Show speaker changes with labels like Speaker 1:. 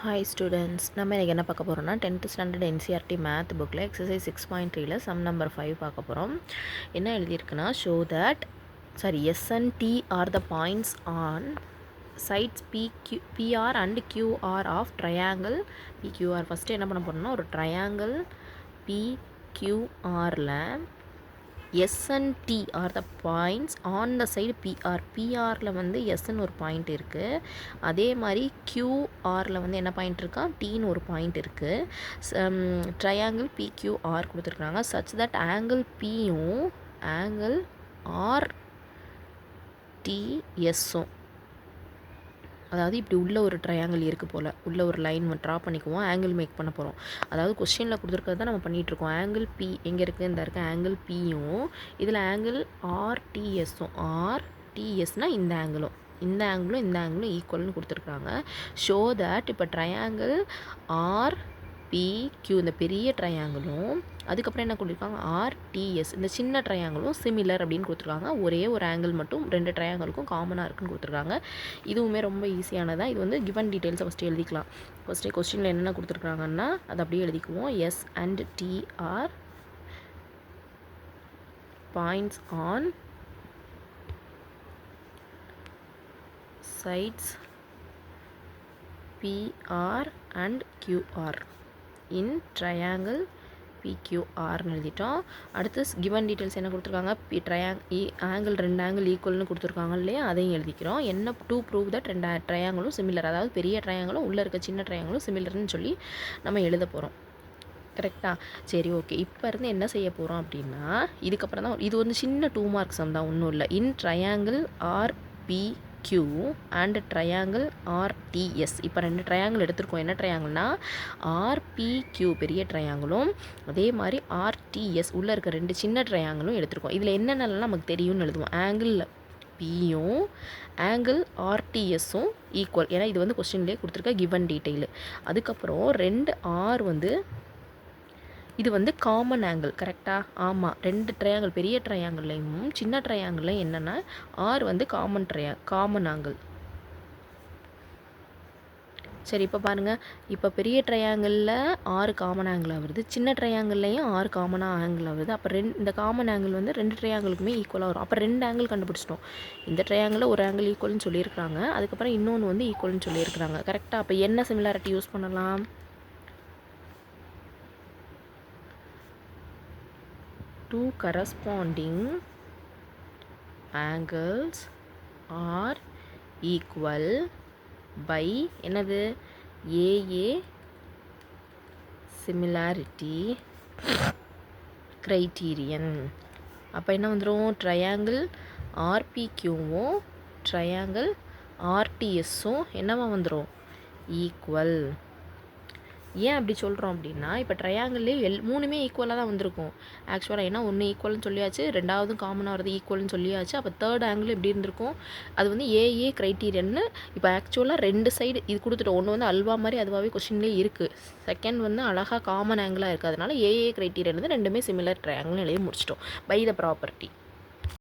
Speaker 1: Hi students, நம்ம இன்றைக்கி என்ன பார்க்க போகிறோம்னா 10th ஸ்டாண்டர்ட் என்சிஆர்டி மேத் புக்கில் எக்ஸசைஸ் 6.3ல சம் நம்பர் 5 பார்க்க போகிறோம். என்ன எழுதியிருக்குன்னா, show that S and T are the points on sides PR and QR of triangle PQR. First என்ன பண்ண போகிறோம்னா, ஒரு ட்ரையாங்கிள் PQRல S and T are the points on the side PR. PRல வந்து எஸ்ன்னு ஒரு பாயிண்ட் இருக்குது. அதே மாதிரி QRல வந்து என்ன பாயிண்ட் இருக்கா, Tன்னு ஒரு பாயிண்ட் இருக்குது. ட்ரையாங்கிள் PQR கொடுத்துருக்குறாங்க. சச் தட் ஆங்கிள் பியும் ஆங்கிள் RTSும், அதாவது இப்படி உள்ள ஒரு ட்ரையாங்கிள் இருக்குது போல், உள்ள ஒரு லைன் ட்ரா பண்ணிக்குவோம், ஆங்கிள் மேக் பண்ண போகிறோம். அதாவது கொஸ்டினில் கொடுத்துருக்கிறது தான் நம்ம பண்ணிகிட்ருக்கோம். ஆங்கிள் P எங்கே இருக்குது, இந்த இருக்க ஆங்கிள் பியும் இதில் ஆங்கிள் RTSும், RTSனால் இந்த ஆங்கிளும் இந்த ஆங்கிளும் ஈக்குவல்னு கொடுத்துருக்குறாங்க. ஷோ தட் இப்போ ட்ரையாங்கிள் RPQ இந்த பெரிய ட்ரையாங்கிளும், அதுக்கப்புறம் என்ன கொடுத்துருக்காங்க, RTS இந்த சின்ன ட்ரையாங்கிளும் சிமிலர் அப்படின்னு கொடுத்துருக்காங்க. ஒரே ஒரு ஆங்கிள் மட்டும் ரெண்டு ட்ரையாங்கிளுக்கும் காமனாக இருக்குன்னு கொடுத்துருக்காங்க. இதுவுமே ரொம்ப ஈஸியானதான். இது வந்து கிவன் டீட்டெயில்ஸை ஃபஸ்ட்டு எழுதிக்கலாம். ஃபஸ்ட்டு கொஸ்டினில் என்னென்ன கொடுத்துருக்காங்கன்னா அதை அப்படியே எழுதிக்குவோம். S and T are points on sides PR and QR in triangle PQRன்னு எழுதிட்டோம். அடுத்து கிவன் டீட்டெயில்ஸ் என்ன கொடுத்துருக்காங்க, ஆங்கிள் ரெண்டு ஆங்கிள் ஈக்குவல்னு கொடுத்துருக்காங்க இல்லையா, அதையும் எழுதிக்கிறோம். என்ன டு ப்ரூவ் தட் ரெண்டு ட்ரையாங்கிளும் சிமிலர், அதாவது பெரிய ட்ரையாங்கிளும் உள்ளே இருக்க சின்ன ட்ரையாங்கிளும் சிமிலர்னு சொல்லி நம்ம எழுத போகிறோம். கரெக்டாக? சரி, ஓகே. இப்போ இருந்து என்ன செய்ய போகிறோம் அப்படின்னா, இதுக்கப்புறம் தான் இது வந்து சின்ன 2 மார்க்ஸ் தான், ஒன்றும் இல்லை. இன் triangle RPQ and triangle RTS. இப்போ ரெண்டு ட்ரையாங்கிள் எடுத்திருக்கோம். என்ன ட்ரையாங்கிள்னா, RPQ பெரிய ட்ரையாங்கிளும் அதே மாதிரி RTS உள்ளே இருக்க ரெண்டு சின்ன ட்ரையாங்கிளும் எடுத்திருக்கோம். இதில் என்னென்னலாம் நமக்கு தெரியும்னு எழுதுவோம். ஆங்கிள் பியும் ஆங்கிள் RTSும் ஈக்குவல், ஏன்னா இது வந்து கொஸ்டின்லேயே கொடுத்துருக்க கிவன் டீட்டெயிலு. அதுக்கப்புறம் ரெண்டு ஆர் வந்து இது வந்து காமன் ஆங்கிள். கரெக்டாக? ஆமாம். ரெண்டு ட்ரையாங்கிள் பெரிய ட்ரையாங்கிள்லையும் சின்ன ட்ரையாங்கிள்லையும் என்னென்னா ஆர் வந்து காமன் ஆங்கிள். சரி, இப்போ பாருங்கள். இப்போ பெரிய ட்ரையாங்கிளில் 6 காமன் ஆங்கிளாக வருது, சின்ன ட்ரையாங்கிள்லையும் 6 காமனாக ஆங்கிளாக வருது. அப்போ இந்த காமன் ஆங்கிள் வந்து ரெண்டு ட்ரையாங்கிளுக்குமே ஈக்குவலாக வரும். அப்போ ரெண்டு ஆங்கிள் கண்டுபிடிச்சிட்டோம். இந்த ட்ரையாங்கிளில் ஒரு ஆங்கிள் ஈக்குவல்னு சொல்லியிருக்கிறாங்க, அதுக்கப்புறம் இன்னொன்று வந்து ஈக்குவல்னு சொல்லியிருக்கிறாங்க. கரெக்டாக? அப்போ என்ன சிமிலாரிட்டி யூஸ் பண்ணலாம், two corresponding angles are equal by என்னது, AA similarity criterion. அப்போ என்ன வந்துடும், ட்ரையாங்கிள் RPQவும் ட்ரையாங்கிள் RTSும் என்னவா வந்துடும், ஈக்குவல். ஏன் அப்படி சொல்கிறோம் அப்படின்னா, இப்போ ட்ரையாங்கிள்லேயே மூணுமே ஈக்குவலாக தான் வந்திருக்கும் ஆக்சுவலாக. ஏன்னா ஒன்று ஈக்குவல்னு சொல்லியாச்சு, ரெண்டாவது காமனாக வருது ஈக்குவல்னு சொல்லியாச்சு. அப்போ தேர்ட் ஆங்கிள் எப்படி இருந்திருக்கும், அது வந்து ஏஏ க்ரைட்டீரியன்னு. இப்போ ஆக்சுவலாக ரெண்டு சைடு இது கொடுத்துட்டோம். ஒன்று வந்து அல்வா மாதிரி அதுவாகவே கொஸ்டின்லேயே இருக்குது, செகண்ட் வந்து அழகாக காமன் ஆங்கிளாக இருக்குது. அதனால் ஏஏ க்ரைட்டீரியன் வந்து ரெண்டுமே சிமிலர் ட்ரையாங்கிள்னு எழுதி முடிச்சிட்டோம் பை த ப்ராப்பர்ட்டி.